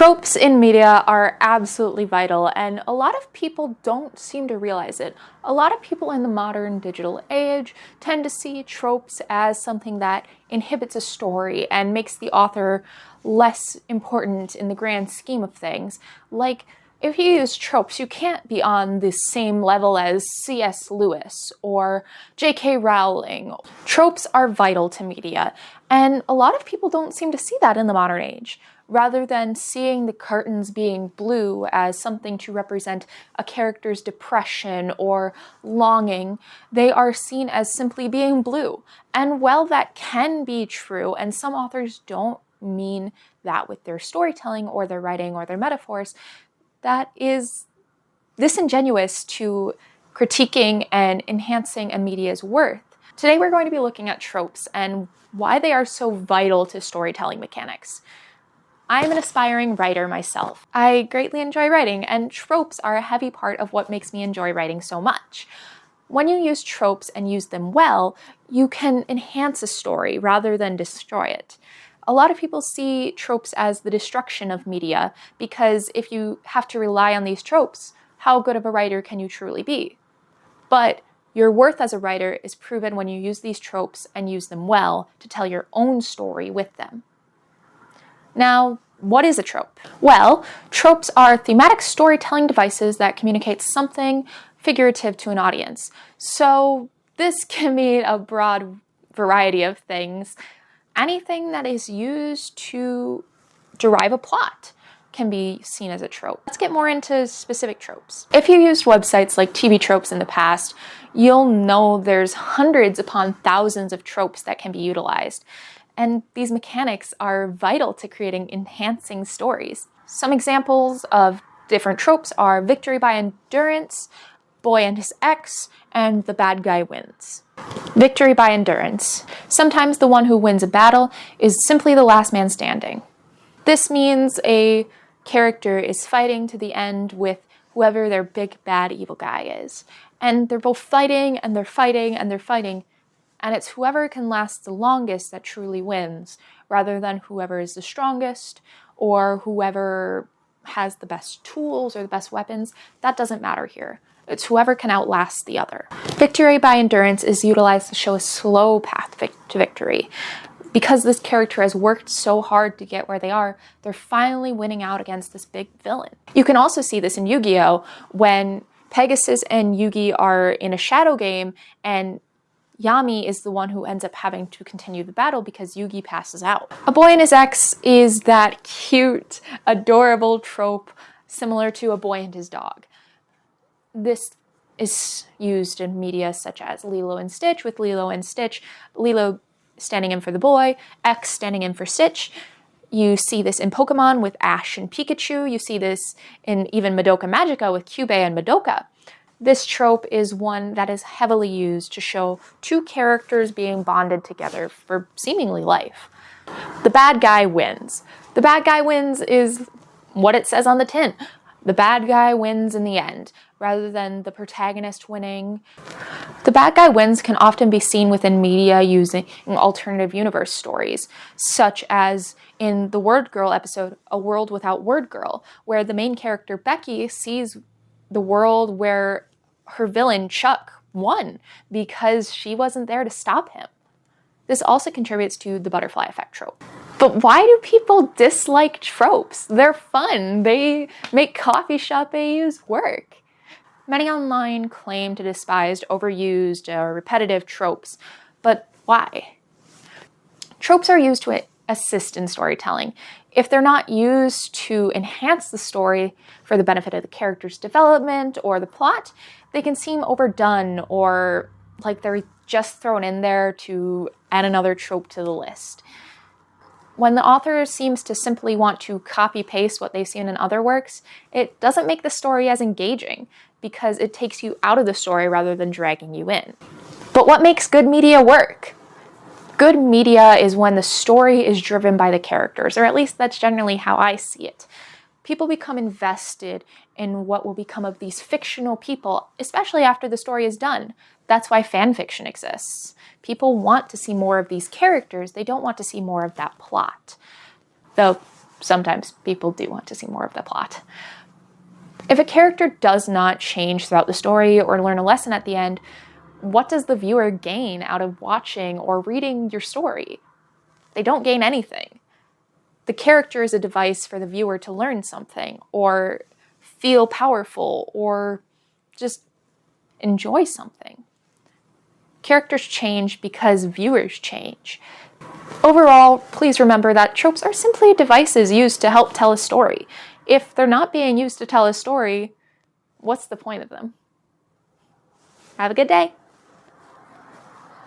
Tropes in media are absolutely vital, and a lot of people don't seem to realize it. A lot of people in the modern digital age tend to see tropes as something that inhibits a story and makes the author less important in the grand scheme of things. Like, if you use tropes, you can't be on the same level as C.S. Lewis or J.K. Rowling. Tropes are vital to media, and a lot of people don't seem to see that in the modern age. Rather than seeing the curtains being blue as something to represent a character's depression or longing, they are seen as simply being blue. And while that can be true, and some authors don't mean that with their storytelling or their writing or their metaphors, that is disingenuous to critiquing and enhancing a media's worth. Today we're going to be looking at tropes and why they are so vital to storytelling mechanics. I'm an aspiring writer myself. I greatly enjoy writing, and tropes are a heavy part of what makes me enjoy writing so much. When you use tropes and use them well, you can enhance a story rather than destroy it. A lot of people see tropes as the destruction of media, because if you have to rely on these tropes, how good of a writer can you truly be? But your worth as a writer is proven when you use these tropes and use them well to tell your own story with them. Now, what is a trope? Well, tropes are thematic storytelling devices that communicate something figurative to an audience. So this can mean a broad variety of things. Anything that is used to derive a plot can be seen as a trope. Let's get more into specific tropes. If you used websites like TV Tropes in the past, you'll know there's hundreds upon thousands of tropes that can be utilized. And these mechanics are vital to creating enhancing stories. Some examples of different tropes are victory by endurance, boy and his ex, and the bad guy wins. Victory by endurance. Sometimes the one who wins a battle is simply the last man standing. This means a character is fighting to the end with whoever their big bad evil guy is. And they're both fighting and they're fighting and they're fighting. And it's whoever can last the longest that truly wins, rather than whoever is the strongest or whoever has the best tools or the best weapons. That doesn't matter here. It's whoever can outlast the other. Victory by endurance is utilized to show a slow path to victory. Because this character has worked so hard to get where they are, they're finally winning out against this big villain. You can also see this in Yu-Gi-Oh! When Pegasus and Yugi are in a shadow game and Yami is the one who ends up having to continue the battle because Yugi passes out. A boy and his ex is that cute, adorable trope similar to a boy and his dog. This is used in media such as Lilo and Stitch, with Lilo and Stitch, Lilo standing in for the boy, X standing in for Stitch. You see this in Pokemon with Ash and Pikachu. You see this in even Madoka Magica with Kyubey and Madoka. This trope is one that is heavily used to show two characters being bonded together for seemingly life. The bad guy wins. The bad guy wins is what it says on the tin. The bad guy wins in the end, rather than the protagonist winning. The bad guy wins can often be seen within media using alternative universe stories, such as in the WordGirl episode, A World Without WordGirl, where the main character, Becky, sees the world where her villain, Chuck, won because she wasn't there to stop him. This also contributes to the butterfly effect trope. But why do people dislike tropes? They're fun. They make coffee shop AUs work. Many online claim to despise overused or repetitive tropes, but why? Tropes are used to assist in storytelling. If they're not used to enhance the story for the benefit of the character's development or the plot, they can seem overdone or like they're just thrown in there to add another trope to the list. When the author seems to simply want to copy-paste what they've seen in other works, it doesn't make the story as engaging because it takes you out of the story rather than dragging you in. But what makes good media work? Good media is when the story is driven by the characters, or at least that's generally how I see it. People become invested in what will become of these fictional people, especially after the story is done. That's why fan fiction exists. People want to see more of these characters. They don't want to see more of that plot. The sometimes people do want to see more of the plot. If a character does not change throughout the story or learn a lesson at the end, what does the viewer gain out of watching or reading your story? They don't gain anything. The character is a device for the viewer to learn something, or feel powerful, or just enjoy something. Characters change because viewers change. Overall, please remember that tropes are simply devices used to help tell a story. If they're not being used to tell a story, what's the point of them? Have a good day.